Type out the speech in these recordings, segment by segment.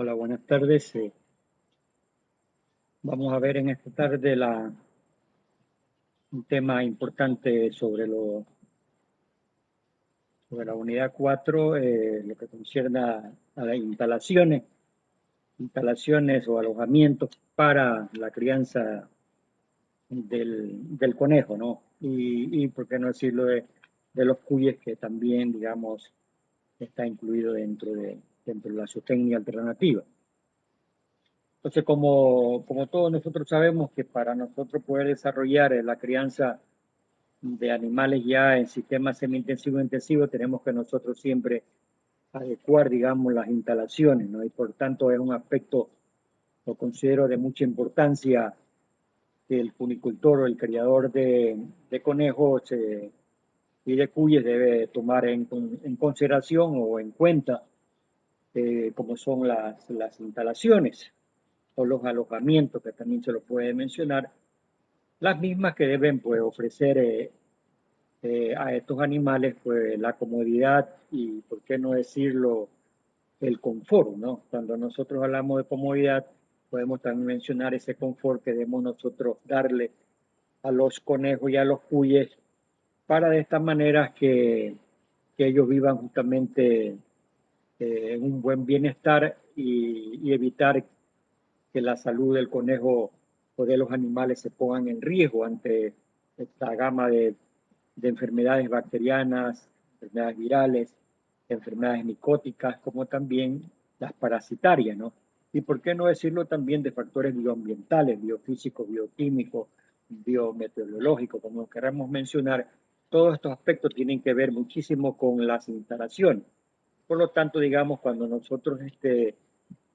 Hola, buenas tardes. Vamos a ver en esta tarde un tema importante sobre la unidad 4, lo que concierne a las instalaciones o alojamientos para la crianza del conejo, ¿no? Y por qué no decirlo de los cuyes, que también, digamos, está incluido dentro de la zootecnia alternativa. Entonces, como todos nosotros sabemos que para nosotros poder desarrollar la crianza de animales ya en sistemas semi-intensivo e intensivo, tenemos que nosotros siempre adecuar, digamos, las instalaciones, ¿no? Y por tanto es un aspecto, lo considero de mucha importancia, que el cunicultor o el criador de conejos y de cuyes debe tomar en consideración o en cuenta, como son las instalaciones o los alojamientos, que también se lo puede mencionar, las mismas que deben, pues, ofrecer a estos animales, pues, la comodidad y, por qué no decirlo, el confort, ¿no? Cuando nosotros hablamos de comodidad, podemos también mencionar ese confort que debemos nosotros darle a los conejos y a los cuyes, para de esta manera que ellos vivan justamente en un buen bienestar y evitar que la salud del conejo o de los animales se pongan en riesgo ante esta gama de enfermedades bacterianas, enfermedades virales, enfermedades micóticas, como también las parasitarias, ¿no? Y por qué no decirlo también de factores bioambientales, biofísicos, bioquímicos, biometeorológicos, como queramos mencionar. Todos estos aspectos tienen que ver muchísimo con las instalaciones. Por lo tanto, digamos, cuando nosotros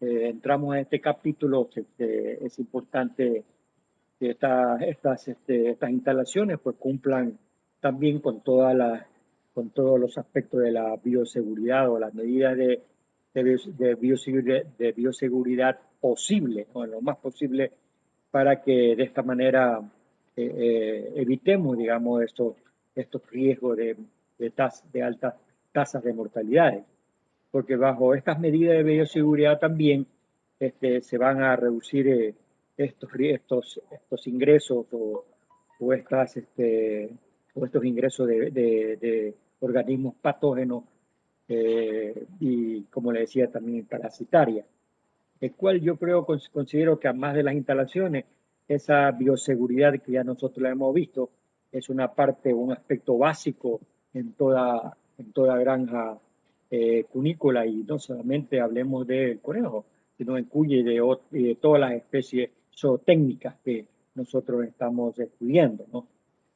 entramos a este capítulo, es importante que estas instalaciones pues cumplan también con todos los aspectos de la bioseguridad o las medidas de bioseguridad posible, o lo más posible, para que de esta manera evitemos, digamos, estos riesgos de altas tasas de mortalidad, porque bajo estas medidas de bioseguridad también se van a reducir estos ingresos o estos ingresos de organismos patógenos y, como le decía, también parasitarias, el cual yo considero que, además de las instalaciones, esa bioseguridad que ya nosotros la hemos visto es una parte, un aspecto básico en toda granja cunícola, y no solamente hablemos del conejo, sino en cuya y de todas las especies zootécnicas que nosotros estamos estudiando, ¿no?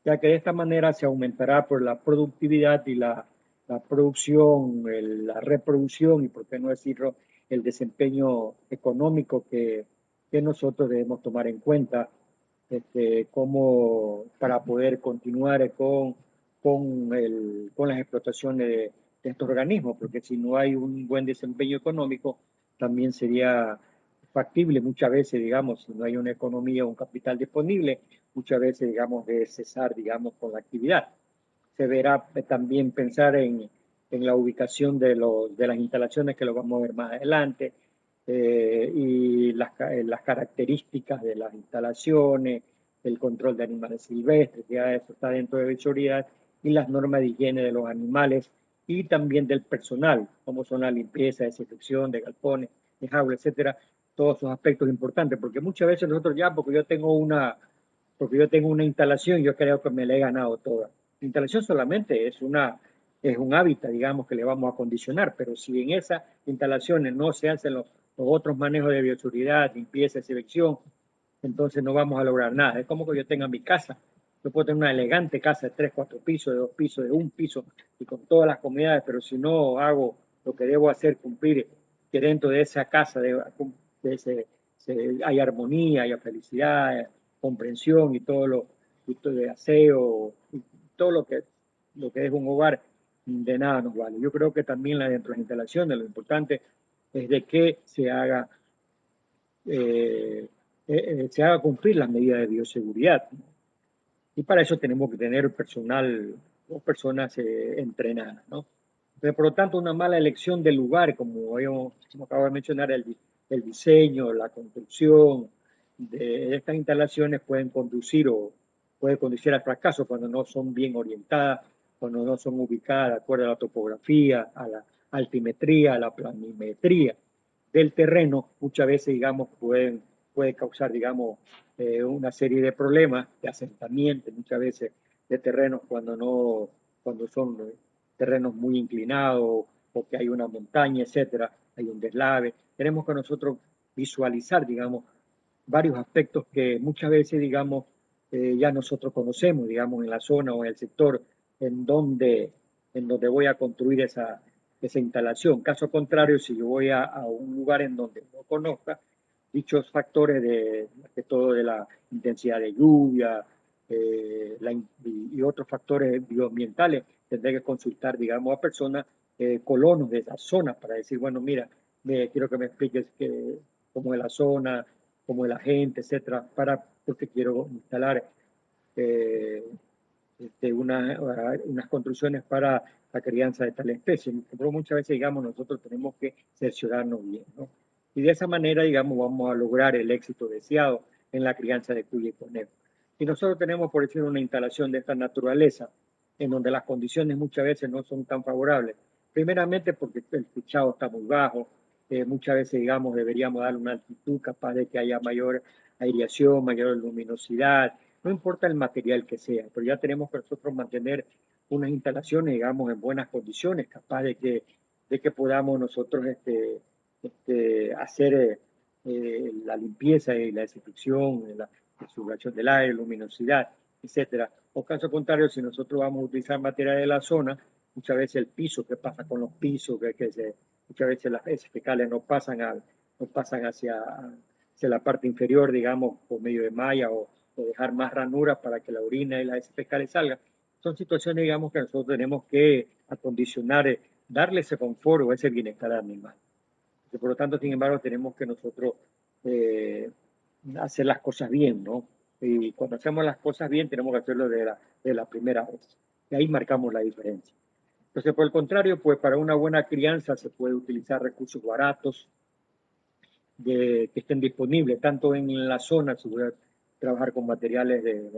Ya que de esta manera se aumentará por la productividad y la producción, la reproducción y, por qué no decirlo, el desempeño económico que nosotros debemos tomar en cuenta, como para poder continuar con las explotaciones de estos organismos, porque si no hay un buen desempeño económico, también sería factible muchas veces, digamos, si no hay una economía o un capital disponible, muchas veces, digamos, de cesar, digamos, con la actividad. Se verá también pensar en la ubicación de las instalaciones, que lo vamos a ver más adelante, y las características de las instalaciones, el control de animales silvestres, ya eso está dentro de bioseguridad, y las normas de higiene de los animales y también del personal, como son la limpieza, desinfección de galpones, de jaulas, etcétera, todos esos aspectos importantes, porque muchas veces nosotros ya, porque yo tengo una instalación, yo creo que me la he ganado toda. La instalación solamente es un hábitat, digamos, que le vamos a acondicionar, pero si en esas instalaciones no se hacen los otros manejos de bioseguridad, limpieza, selección, entonces no vamos a lograr nada. Es como que yo tenga mi casa. Yo puedo tener una elegante casa de 3, 4 pisos, de 2 pisos, de 1 piso, y con todas las comodidades, pero si no hago lo que debo hacer, cumplir, que dentro de esa casa hay armonía, hay felicidad, comprensión y todo de aseo, y todo lo que es un hogar, de nada nos vale. Yo creo que también dentro de las instalaciones lo importante es de que se haga cumplir las medidas de bioseguridad, ¿no? Y para eso tenemos que tener personal o personas entrenadas, ¿no? Pero, por lo tanto, una mala elección del lugar, como acabo de mencionar, el diseño, la construcción de estas instalaciones pueden conducir o puede conducir al fracaso cuando no son bien orientadas, cuando no son ubicadas de acuerdo a la topografía, a la altimetría, a la planimetría del terreno. Muchas veces, digamos, puede causar, digamos, una serie de problemas de asentamiento, muchas veces de terrenos cuando son terrenos muy inclinados o que hay una montaña, etcétera, hay un deslave. Tenemos que nosotros visualizar, digamos, varios aspectos que muchas veces, digamos, ya nosotros conocemos, digamos, en la zona o en el sector en donde, en donde voy a construir esa instalación. Caso contrario, si yo voy a un lugar en donde no conozca, dichos factores de todo de la intensidad de lluvia y otros factores bioambientales, tendré que consultar, digamos, a personas, colonos de esas zonas para decir, bueno, mira, quiero que me expliques cómo es la zona, cómo es la gente, etcétera, porque quiero instalar eh, unas construcciones para la crianza de tal especie. Pero muchas veces, digamos, nosotros tenemos que cerciorarnos bien, ¿no? Y de esa manera, digamos, vamos a lograr el éxito deseado en la crianza de cuy y conejo. Si nosotros tenemos, por decir, una instalación de esta naturaleza, en donde las condiciones muchas veces no son tan favorables, primeramente porque el techado está muy bajo, muchas veces, digamos, deberíamos dar una altitud capaz de que haya mayor aireación, mayor luminosidad, no importa el material que sea, pero ya tenemos que nosotros mantener unas instalaciones, digamos, en buenas condiciones, capaz de que podamos nosotros hacer la limpieza y la desinfección, la circulación del aire, luminosidad, etcétera. O caso contrario, si nosotros vamos a utilizar material de la zona, muchas veces el piso, ¿qué pasa con los pisos? Muchas veces las heces fecales no pasan hacia la parte inferior, digamos, por medio de malla o dejar más ranuras para que la orina y las heces fecales salgan. Son situaciones, digamos, que nosotros tenemos que acondicionar, darle ese confort o ese bienestar al animal. Y por lo tanto, sin embargo, tenemos que nosotros eh, hacer las cosas bien, ¿no? Y cuando hacemos las cosas bien, tenemos que hacerlo de la primera vez. Y ahí marcamos la diferencia. Entonces, por el contrario, pues para una buena crianza se puede utilizar recursos baratos que estén disponibles, tanto en la zona, se puede trabajar con materiales de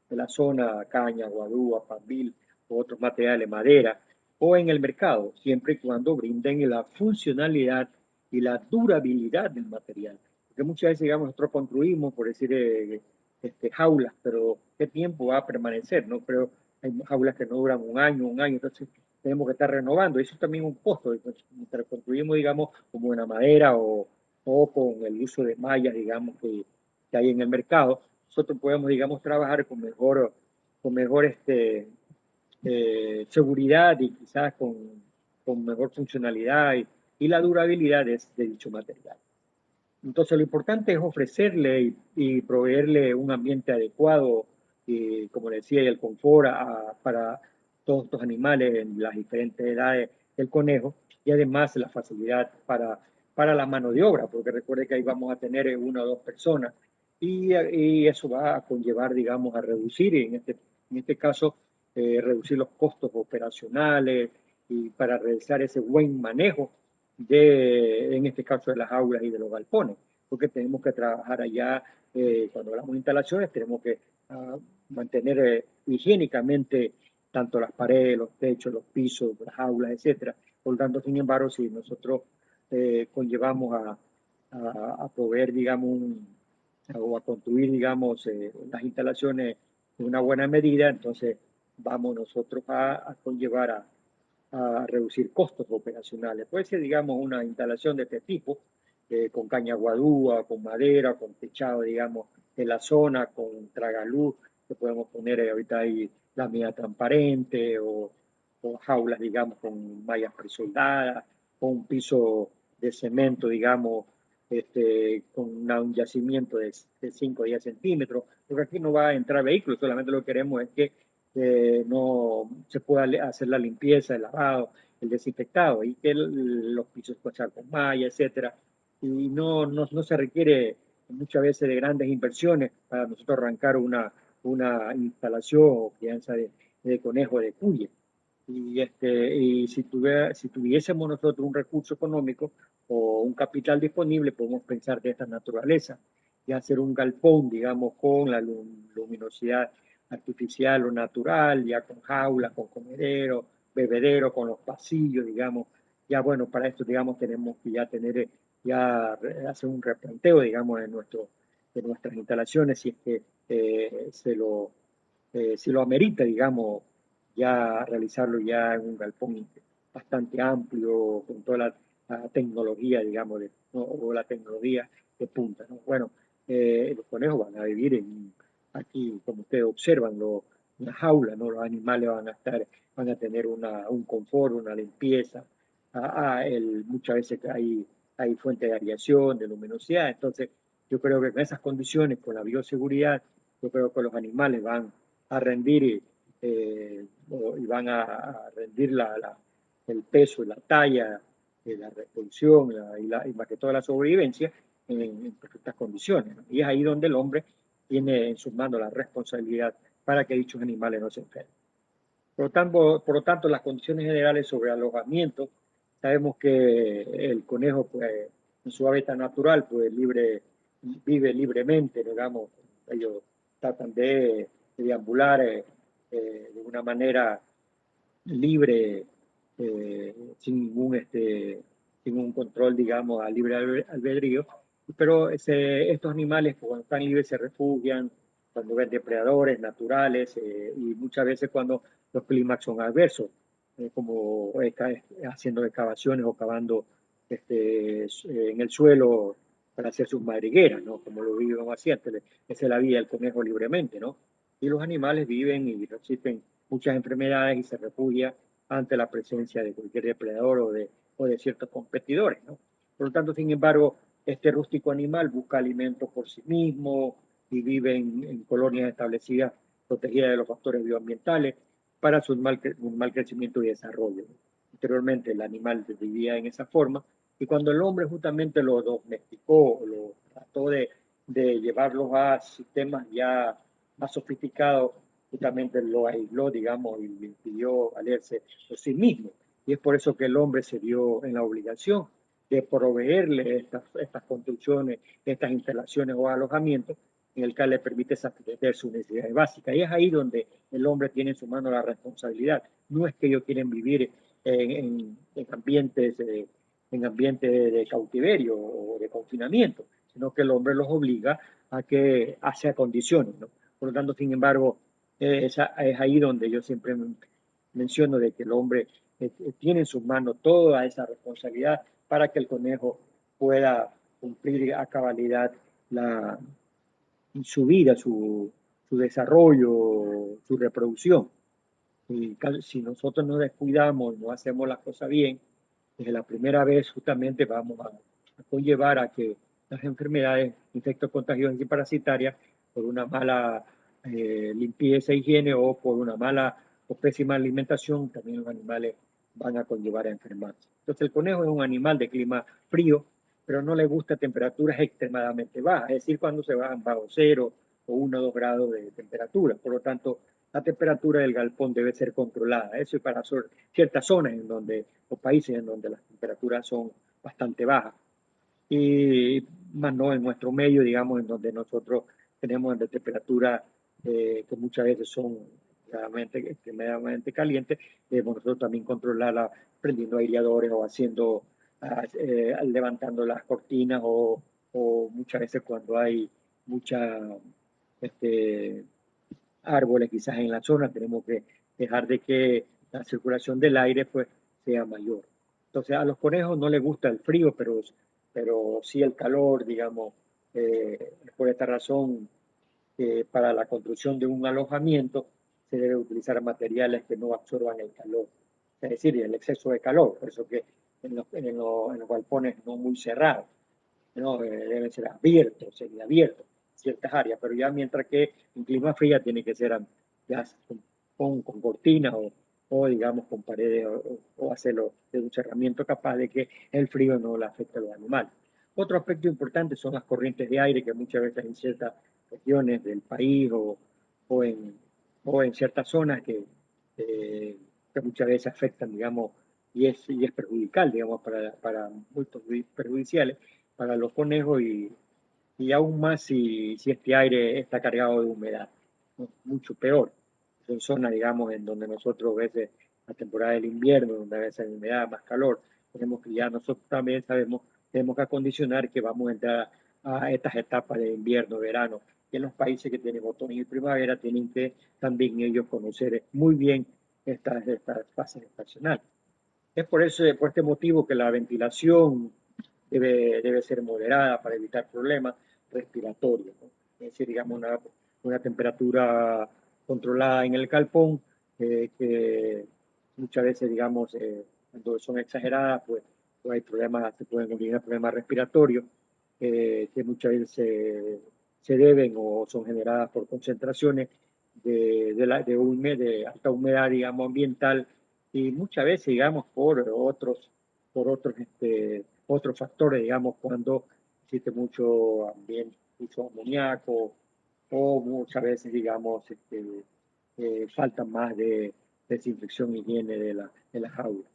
la zona, caña, guadúa, pambil u otros materiales, madera, o en el mercado, siempre y cuando brinden la funcionalidad y la durabilidad del material. Porque muchas veces, digamos, nosotros construimos, por decir, jaulas, pero ¿qué tiempo va a permanecer? No creo, hay jaulas que no duran un año, entonces tenemos que estar renovando. Eso también es un costo. Mientras construimos, digamos, como una madera o con el uso de mallas, digamos, que hay en el mercado, nosotros podemos, digamos, trabajar con mejor seguridad y quizás con mejor funcionalidad y la durabilidad de dicho material. Entonces, lo importante es ofrecerle y proveerle un ambiente adecuado, y, como decía, y el confort para todos estos animales en las diferentes edades del conejo y además la facilidad para la mano de obra, porque recuerde que ahí vamos a tener una o dos personas y eso va a conllevar, digamos, a reducir, en este caso, reducir los costos operacionales y para realizar ese buen manejo en este caso, de las aulas y de los galpones, porque tenemos que trabajar allá, cuando hablamos de instalaciones, tenemos que mantener higiénicamente tanto las paredes, los techos, los pisos, las aulas, etcétera. Por lo tanto, sin embargo, si nosotros conllevamos a proveer, digamos, o a construir, digamos, las instalaciones de una buena medida, entonces vamos nosotros a conllevar a reducir costos operacionales. Puede ser, digamos, una instalación de este tipo, con caña guadúa, con madera, con techado, digamos, en la zona, con tragaluz, que podemos poner ahorita ahí la mía transparente o jaulas, digamos, con mallas presoldadas, o un piso de cemento, digamos, con un yacimiento de 5 o 10 centímetros, porque aquí no va a entrar vehículos, solamente lo que queremos es que no se pueda hacer la limpieza, el lavado, el desinfectado y que los pisos puedan con malla, etcétera. Y no se requiere muchas veces de grandes inversiones para nosotros arrancar una instalación o crianza de conejo de cuye. Y si tuviésemos nosotros un recurso económico o un capital disponible, podemos pensar de esta naturaleza y hacer un galpón, digamos, con la luminosidad artificial o natural, ya con jaulas, con comedero, bebedero, con los pasillos, digamos. Ya bueno, para esto, digamos, tenemos que ya tener, hacer un replanteo, digamos, de nuestras instalaciones, si es que si lo amerita, digamos, ya realizarlo ya en un galpón bastante amplio, con toda la tecnología, digamos, ¿no? O la tecnología de punta, ¿no? Bueno, los conejos van a vivir aquí, como ustedes observan, una jaula, ¿no? Los animales van a tener un confort, una limpieza. Muchas veces hay fuente de aireación, de luminosidad, entonces yo creo que con esas condiciones, con la bioseguridad, yo creo que los animales van a rendir y van a rendir el peso, la talla, la reproducción y más que todo la sobrevivencia en perfectas condiciones, ¿no? Y es ahí donde el hombre tiene en sus manos la responsabilidad para que dichos animales no se enfermen. Por lo tanto, las condiciones generales sobre alojamiento, sabemos que el conejo, pues, en su hábitat natural, pues, vive libremente, digamos, ellos tratan de deambular de una manera libre, sin un control, digamos, a libre albedrío. Pero estos animales, cuando están libres, se refugian cuando ven depredadores naturales y muchas veces cuando los climas son adversos, como haciendo excavaciones o cavando en el suelo para hacer sus madrigueras, ¿no? Como lo viven así, esa es la vida del conejo libremente, ¿no? Y los animales viven y resisten muchas enfermedades y se refugia ante la presencia de cualquier depredador o de ciertos competidores, ¿no? Por lo tanto, sin embargo, este rústico animal busca alimento por sí mismo y vive en colonias establecidas protegidas de los factores bioambientales para su mal crecimiento y desarrollo. Anteriormente el animal vivía en esa forma y cuando el hombre justamente lo domesticó, lo trató de llevarlos a sistemas ya más sofisticados, justamente lo aisló, digamos, y le impidió valerse por sí mismo. Y es por eso que el hombre se vio en la obligación de proveerle estas construcciones, estas instalaciones o alojamientos en el que le permite satisfacer sus necesidades básicas. Y es ahí donde el hombre tiene en su mano la responsabilidad. No es que ellos quieren vivir en ambientes de cautiverio o de confinamiento, sino que el hombre los obliga a que hacia condiciones, ¿no? Por lo tanto, sin embargo, es ahí donde yo siempre menciono de que el hombre tiene en sus manos toda esa responsabilidad para que el conejo pueda cumplir a cabalidad la, su vida, su desarrollo, su reproducción. Y si nosotros nos descuidamos, no hacemos las cosas bien, desde la primera vez justamente vamos a conllevar a que las enfermedades, infectos contagiosos y parasitarias, por una mala limpieza e higiene o por una mala o pésima alimentación, también los animales van a conllevar a enfermarse. Entonces el conejo es un animal de clima frío, pero no le gusta temperaturas extremadamente bajas, es decir, cuando se bajan bajo cero o 1 o 2 grados de temperatura. Por lo tanto, la temperatura del galpón debe ser controlada. Eso es para ciertas zonas o países en donde las temperaturas son bastante bajas. Y más no en nuestro medio, digamos, en donde nosotros tenemos de temperaturas que muchas veces son extremadamente calientes, debemos nosotros también controlarla prendiendo aireadores o levantando las cortinas o muchas veces cuando hay mucha este, árboles quizás en la zona, tenemos que dejar de que la circulación del aire pues sea mayor. Entonces a los conejos no les gusta el frío, pero sí el calor, digamos, por esta razón, para la construcción de un alojamiento se debe utilizar materiales que no absorban el calor, es decir, el exceso de calor, por eso que en los galpones no muy cerrados, ¿no? Deben ser abiertos, semiabiertos, ciertas áreas, pero ya mientras que en clima fría tiene que ser ya con cortinas o, digamos con paredes o hacerlo de un cerramiento capaz de que el frío no le afecte a los animales. Otro aspecto importante son las corrientes de aire que muchas veces en ciertas regiones del país o en, o en ciertas zonas que que muchas veces afectan, digamos, y es perjudicial, digamos, muy perjudiciales para los conejos y aún más si este aire está cargado de humedad, ¿no? Mucho peor. Son zonas, digamos, en donde nosotros a veces, la temporada del invierno, donde a veces hay humedad, más calor, tenemos que ya nosotros también sabemos, tenemos que acondicionar que vamos a entrar a estas etapas de invierno, verano, y en los países que tienen otoño y primavera tienen que también ellos conocer muy bien estas fases estacionales. Es por este motivo que la ventilación debe ser moderada para evitar problemas respiratorios, ¿no? Es decir, digamos, una temperatura controlada en el galpón, que muchas veces, digamos, cuando son exageradas, pues hay problemas, se pueden originar problemas respiratorios, que muchas veces se deben o son generadas por concentraciones de alta humedad, digamos, ambiental, y muchas veces, digamos, por otros factores, digamos, cuando existe mucho ambiente, mucho amoníaco, o muchas veces, digamos, falta más de desinfección y higiene de la jaula.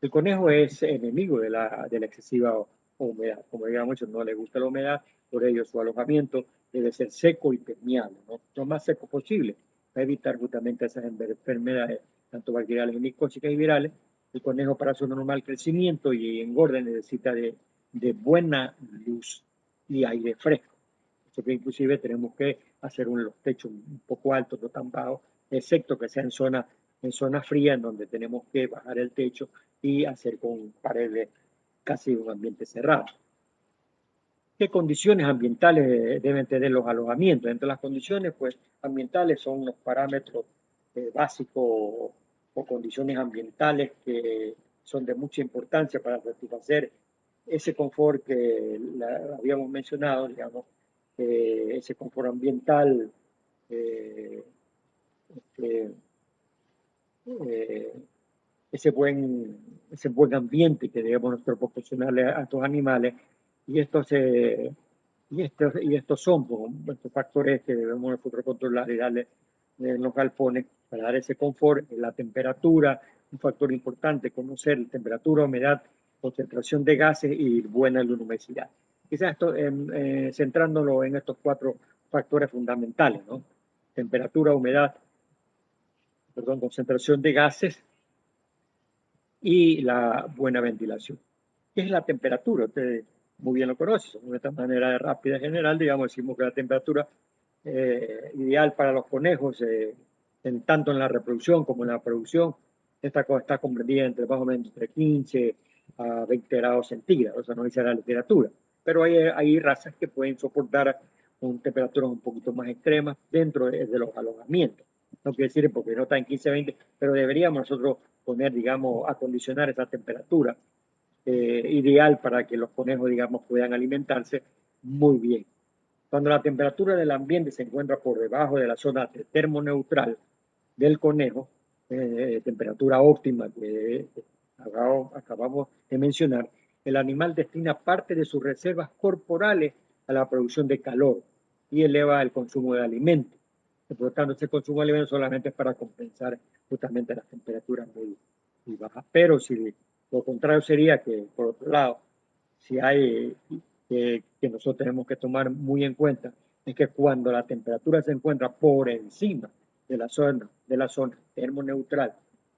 El conejo es enemigo de la excesiva humedad. Como digamos, no le gusta la humedad, por ello su alojamiento debe ser seco y permeable, ¿no? Lo más seco posible, para evitar justamente esas enfermedades, tanto bacteriales, micóticas y virales. El conejo, para su normal crecimiento y engorde, necesita de buena luz y aire fresco. Eso que inclusive tenemos que hacer los techos un poco altos, no tan bajos, excepto que sea en zona fría, en donde tenemos que bajar el techo y hacer con paredes casi un ambiente cerrado. ¿Qué condiciones ambientales deben tener los alojamientos? Entre las condiciones pues, ambientales son los parámetros básicos o condiciones ambientales que son de mucha importancia para satisfacer ese confort que habíamos mencionado, digamos, ese confort ambiental, eh, este, eh, ese buen ambiente que debemos nosotros proporcionarle a estos animales. Y estos son pues, estos factores que debemos nosotros controlar y darle en los galpones para dar ese confort. La temperatura, un factor importante, conocer la temperatura, humedad, concentración de gases y buena luminosidad. Quizás esto, centrándolo en estos 4 factores fundamentales, ¿no? Temperatura, humedad, perdón, concentración de gases y la buena ventilación. ¿Qué es la temperatura? Ustedes muy bien lo conocen. De esta manera rápida general, digamos, decimos que la temperatura ideal para los conejos, tanto en la reproducción como en la producción, está comprendida entre más o menos entre 15 a 20 grados centígrados, o sea, no dice la literatura. Pero hay razas que pueden soportar con temperaturas un poquito más extremas dentro de los alojamientos. No quiere decir porque no está en 15 a 20, pero deberíamos nosotros poner, digamos, acondicionar esa temperatura ideal para que los conejos, digamos, puedan alimentarse muy bien. Cuando la temperatura del ambiente se encuentra por debajo de la zona termoneutral del conejo, temperatura óptima que acabamos de mencionar, el animal destina parte de sus reservas corporales a la producción de calor y eleva el consumo de alimentos. Por lo tanto, ese consumo de alimentos solamente es para compensar justamente las temperaturas muy bajas. Pero si lo contrario sería que, por otro lado, si hay que nosotros tenemos que tomar muy en cuenta, es que cuando la temperatura se encuentra por encima de la zona termoneutral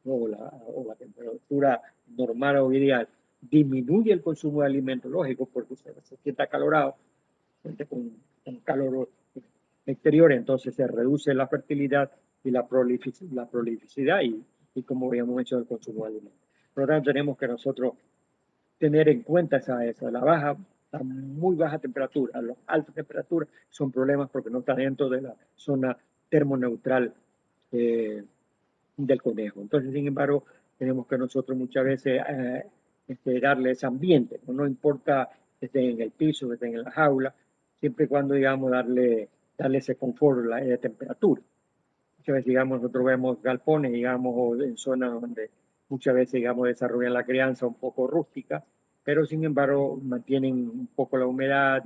o la temperatura normal o ideal, disminuye el consumo de alimentos, lógico, porque se siente acalorado, con calor exterior, entonces se reduce la fertilidad y la prolificidad y como habíamos hecho, el consumo de alimentos. Por lo tanto, tenemos que nosotros tener en cuenta la muy baja temperatura, las altas temperaturas son problemas porque no está dentro de la zona termoneutral del conejo. Entonces, sin embargo, tenemos que nosotros muchas veces darle ese ambiente, no importa que estén en el piso, que estén en la jaula, siempre y cuando, digamos, darle ese confort de temperatura. Muchas veces, digamos, nosotros vemos galpones, digamos, o en zonas donde muchas veces, digamos, desarrollan la crianza un poco rústica, pero sin embargo mantienen un poco la humedad,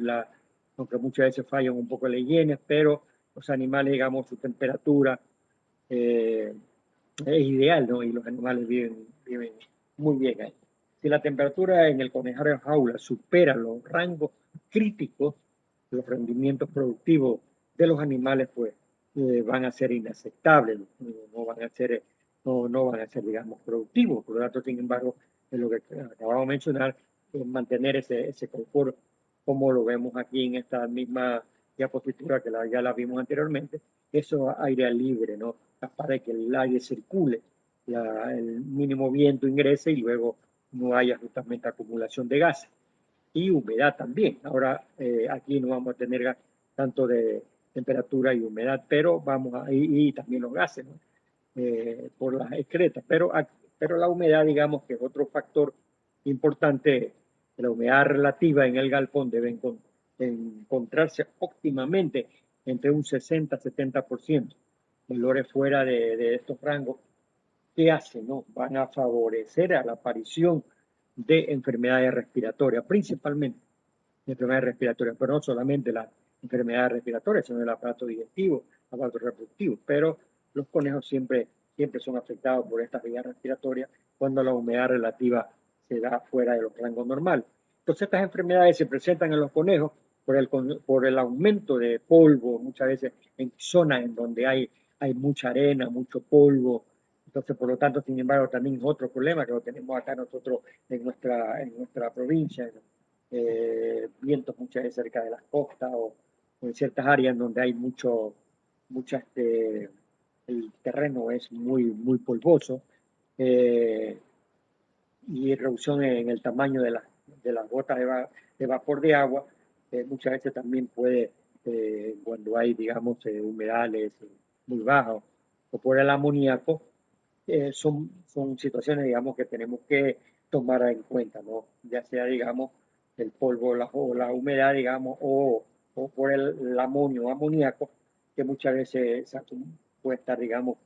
aunque muchas veces fallan un poco la higiene, pero los animales, digamos, su temperatura, eh, es ideal, ¿no? Y los animales viven muy bien ahí. Si la temperatura en el conejario de jaula supera los rangos críticos, los rendimientos productivos de los animales, pues, van a ser inaceptables, no van a ser, no van a ser, digamos, productivos. Por lo tanto, sin embargo, es lo que acabamos de mencionar, es mantener ese confort, como lo vemos aquí en esta misma diapositiva que ya la vimos anteriormente, eso aire libre, ¿no? Para que el aire circule, el mínimo viento ingrese y luego no haya justamente acumulación de gases. Y humedad también. Ahora aquí no vamos a tener tanto de temperatura y humedad, pero vamos a, y también los gases, ¿no? Por las excretas. Pero la humedad, digamos que es otro factor importante. La humedad relativa en el galpón debe encontrarse óptimamente entre un 60-70%. Valores fuera de estos rangos, ¿qué hacen? No? Van a favorecer a la aparición de enfermedades respiratorias, principalmente enfermedades respiratorias, pero no solamente las enfermedades respiratorias, sino el aparato digestivo, aparato reproductivo. Pero los conejos siempre son afectados por estas vías respiratorias cuando la humedad relativa se da fuera de los rangos normales. Entonces, estas enfermedades se presentan en los conejos por el aumento de polvo, muchas veces en zonas en donde hay mucha arena, mucho polvo. Entonces, por lo tanto, sin embargo, también es otro problema que lo tenemos acá nosotros en nuestra provincia, vientos muchas veces cerca de las costas o en ciertas áreas donde hay el terreno es muy polvoso, eh, y reducción en el tamaño de las gotas de vapor de agua, muchas veces también puede, cuando hay, digamos, humedales muy bajos o por el amoníaco, son situaciones, digamos, que tenemos que tomar en cuenta, ¿no? Ya sea, digamos, el polvo o la humedad, digamos, o por el amoníaco, que muchas veces puede estar, digamos,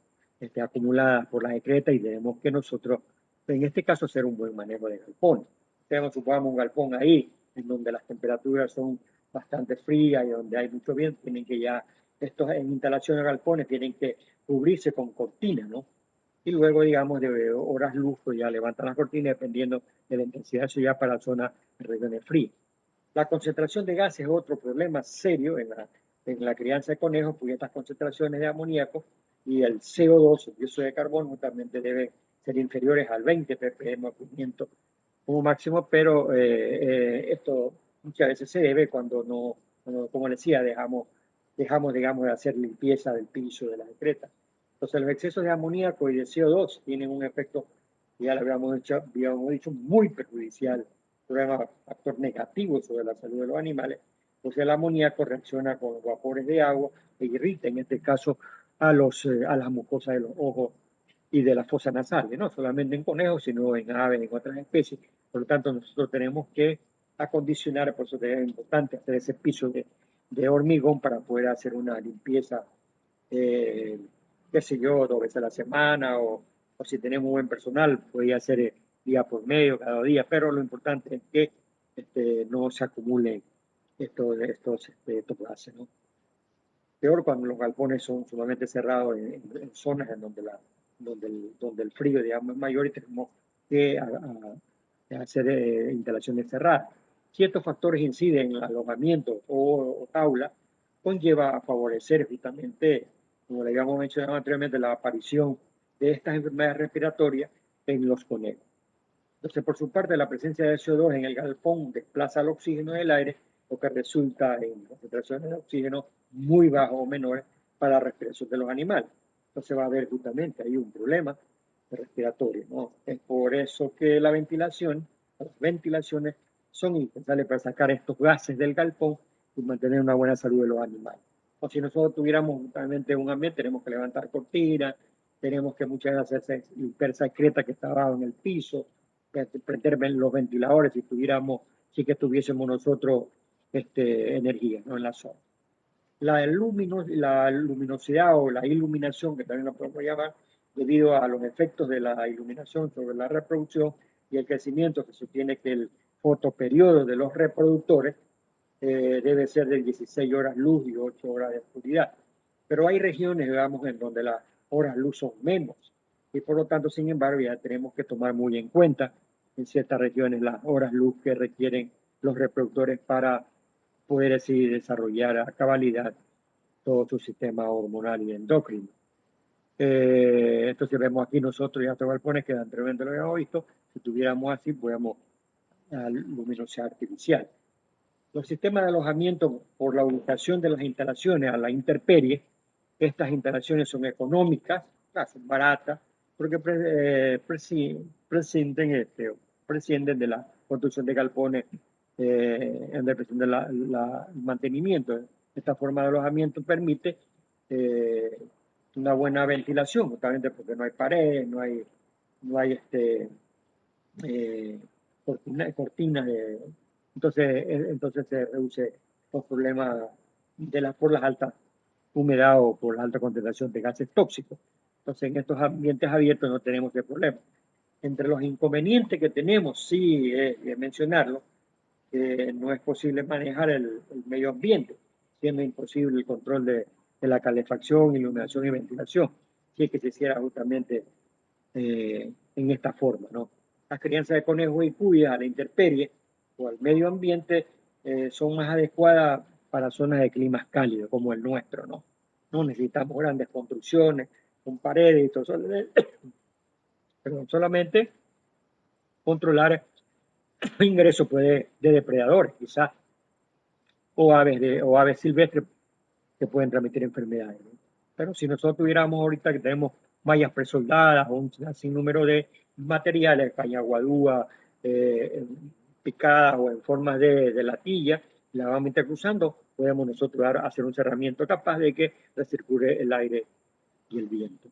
acumulada por las excretas y tenemos que nosotros, en este caso, hacer un buen manejo de galpón. Tenemos, supongamos, un galpón ahí, en donde las temperaturas son bastante frías y donde hay mucho viento, tienen que ya, estos en instalaciones de galpones tienen que cubrirse con cortinas, ¿no? Y luego, digamos, de horas luz, pues ya levantan las cortinas dependiendo de la intensidad de ciudad para zonas de regiones frías. La concentración de gases es otro problema serio en la crianza de conejos, porque estas concentraciones de amoníaco y el CO2, el dióxido de carbono, justamente deben ser inferiores al 20 ppm o 500 como máximo, pero esto muchas veces se debe cuando no, como decía, dejamos, digamos, de hacer limpieza del piso, de las excretas. Entonces, los excesos de amoníaco y de CO2 tienen un efecto, ya lo habíamos dicho, muy perjudicial, un factor negativo sobre la salud de los animales, pues el amoníaco reacciona con los vapores de agua e irrita, en este caso, a las mucosas de los ojos y de las fosas nasales, no solamente en conejos, sino en aves, en otras especies. Por lo tanto, nosotros tenemos que acondicionar, por eso es importante hacer ese piso de hormigón para poder hacer una limpieza, eh, qué sé yo, 2 veces a la semana o si tenemos buen personal, podría hacer día por medio, cada día, pero lo importante es que no se acumulen estos gases, ¿no? Peor cuando los galpones son sumamente cerrados en zonas en donde el frío, digamos, es mayor y tenemos que hacer instalaciones cerradas. Si estos factores inciden en el alojamiento o jaula, conlleva a favorecer justamente, como le habíamos mencionado anteriormente, la aparición de estas enfermedades respiratorias en los conejos. Entonces, por su parte, la presencia de CO2 en el galpón desplaza el oxígeno del aire, lo que resulta en concentraciones de oxígeno muy bajas o menores para la respiración de los animales. Entonces va a haber justamente ahí un problema respiratorio, ¿no? Es por eso que las ventilaciones son indispensables para sacar estos gases del galpón y mantener una buena salud de los animales. O si nosotros tuviéramos justamente un ambiente, tenemos que levantar cortinas, tenemos que muchas veces hacer limpiar esa excreta que está abajo en el piso, prender los ventiladores si que tuviésemos nosotros energía, ¿no? En la zona. La luminosidad o la iluminación, que también lo podemos llamar, debido a los efectos de la iluminación sobre la reproducción y el crecimiento, que se tiene que el fotoperiodo de los reproductores debe ser de 16 horas luz y 8 horas de oscuridad. Pero hay regiones, digamos, en donde las horas luz son menos. y por lo tanto, sin embargo, ya tenemos que tomar muy en cuenta en ciertas regiones las horas luz que requieren los reproductores para poder así desarrollar a cabalidad todo su sistema hormonal y endocrino. Entonces vemos aquí nosotros ya estos galpones que anteriormente lo habíamos visto. Si tuviéramos así, podemos luminosidad artificial. Los sistemas de alojamiento por la ubicación de las instalaciones a la intemperie, estas instalaciones son económicas, son baratas, porque prescinden de la construcción de galpones en represión del mantenimiento. Esta forma de alojamiento permite una buena ventilación, justamente porque no hay paredes, no hay cortinas entonces se reduce los problemas por las altas humedad o por la alta concentración de gases tóxicos. Entonces en estos ambientes abiertos no tenemos ese problema. Entre los inconvenientes que tenemos, sí, mencionarlo, no es posible manejar el medio ambiente, siendo imposible el control de la calefacción, iluminación y ventilación, si es que se hiciera justamente en esta forma, ¿no? Las crianzas de conejos y cuyas a la intemperie o al medio ambiente son más adecuadas para zonas de climas cálidos como el nuestro, ¿no? No necesitamos grandes construcciones con paredes y todo eso, pero solamente controlar el ingreso de depredadores, quizás, o aves silvestres que pueden transmitir enfermedades, ¿no? Pero si nosotros tuviéramos ahorita que tenemos mallas presoldadas o un sinnúmero de materiales, caña guadúa, picadas o en formas de latilla, la vamos intercruzando, podemos nosotros hacer un cerramiento capaz de que recircule el aire y el viento.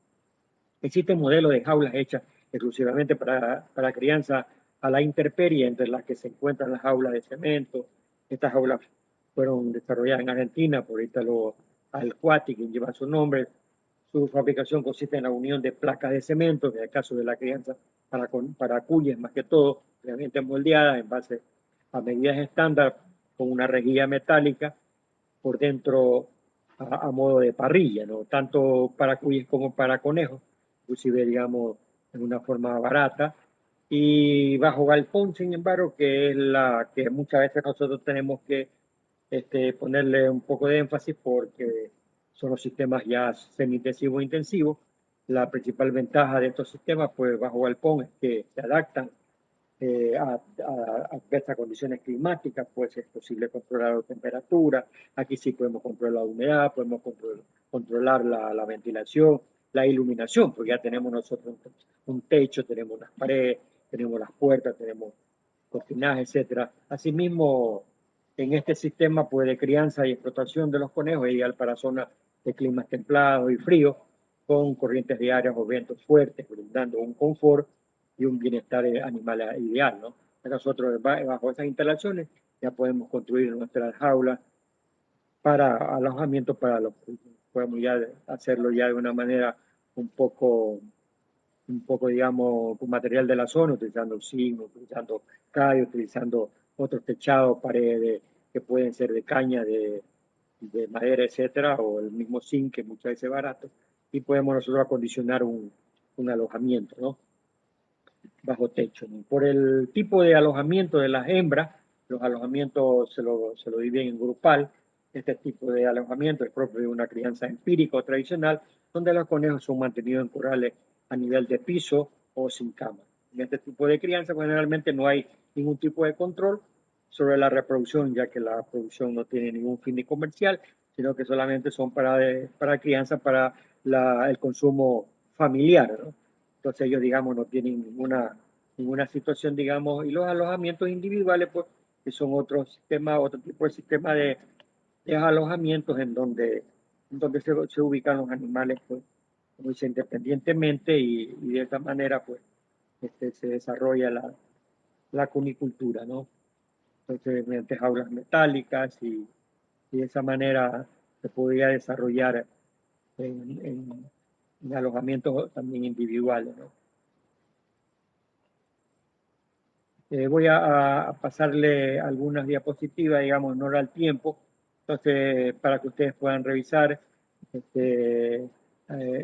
Existen modelos de jaulas hechas exclusivamente para crianza a la intemperie, entre las que se encuentran las jaulas de cemento. Estas jaulas fueron desarrolladas en Argentina por Italo Alquati, quien lleva su nombre. Su fabricación consiste en la unión de placas de cemento, en el caso de la crianza para cuyes más que todo, previamente moldeadas en base a medidas estándar con una rejilla metálica por dentro a modo de parrilla, ¿no? Tanto para cuyes como para conejos, inclusive, digamos, en una forma barata. Y bajo galpón, sin embargo, que es la que muchas veces nosotros tenemos que ponerle un poco de énfasis porque son los sistemas ya semi-intensivos e intensivos. La principal ventaja de estos sistemas, pues bajo galpón, es que se adaptan a diversas condiciones climáticas, pues es posible controlar la temperatura, aquí sí podemos controlar la humedad, podemos controlar la ventilación, la iluminación, porque ya tenemos nosotros un techo, tenemos las paredes, tenemos las puertas, tenemos cortinaje, etcétera. Asimismo, en este sistema pues, de crianza y explotación de los conejos es ideal para zonas de climas templados y fríos, con corrientes diarias o vientos fuertes, brindando un confort y un bienestar animal ideal, ¿no? Nosotros bajo esas instalaciones ya podemos construir nuestras jaulas para alojamiento para los podemos ya hacerlo ya de una manera un poco, digamos, con material de la zona, utilizando zinc, utilizando callo, utilizando otros techados, paredes que pueden ser de caña, de madera, etcétera, o el mismo zinc, que muchas veces es barato, y podemos nosotros acondicionar un alojamiento, ¿no? Bajo techo, ¿no? Por el tipo de alojamiento de las hembras, los alojamientos se lo dividen en grupal. Este tipo de alojamiento es propio de una crianza empírica o tradicional, donde los conejos son mantenidos en corrales a nivel de piso o sin cama. En este tipo de crianza, pues, generalmente no hay ningún tipo de control sobre la reproducción, ya que la producción no tiene ningún fin comercial, sino que solamente son para crianza, para el consumo familiar, ¿no? Entonces ellos, digamos, no tienen ninguna situación, digamos, y los alojamientos individuales, pues, que son otro tipo de sistema de alojamientos en donde se ubican los animales, pues, como dice, independientemente y de esta manera, pues, se desarrolla la cunicultura, ¿no? Entonces, mediante jaulas metálicas y de esa manera se podría desarrollar en alojamientos también individuales, ¿no? Voy a pasarle algunas diapositivas, digamos, no al tiempo, entonces para que ustedes puedan revisar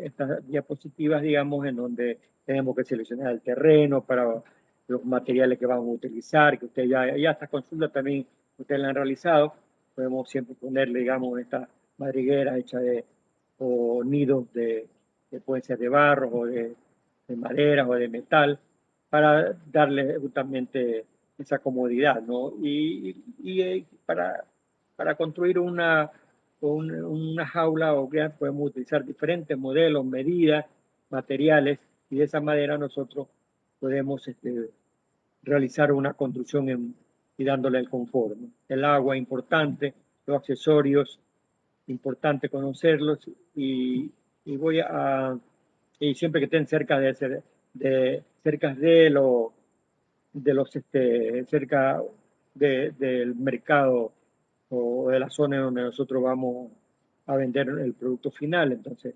estas diapositivas, digamos, en donde tenemos que seleccionar el terreno para los materiales que vamos a utilizar, que ustedes ya esta consulta también ustedes la han realizado. Podemos siempre ponerle, digamos, estas madrigueras hechas o nidos que pueden ser de barro o de madera o de metal, para darle justamente esa comodidad, ¿no? Y para construir una jaula o podemos utilizar diferentes modelos, medidas, materiales, y de esa manera nosotros podemos realizar una construcción y dándole el confort, ¿no? El agua importante, los accesorios, importante conocerlos y voy a y siempre que estén cerca cerca de los cerca del mercado o de la zona donde nosotros vamos a vender el producto final. Entonces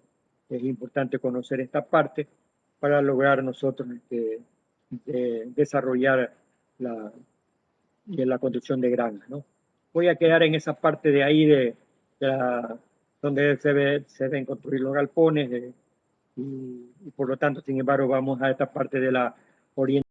es importante conocer esta parte para lograr nosotros desarrollar la construcción de granjas, ¿no? Voy a quedar en esa parte de ahí donde se ven construir los galpones y por lo tanto, sin embargo, vamos a esta parte de la orientación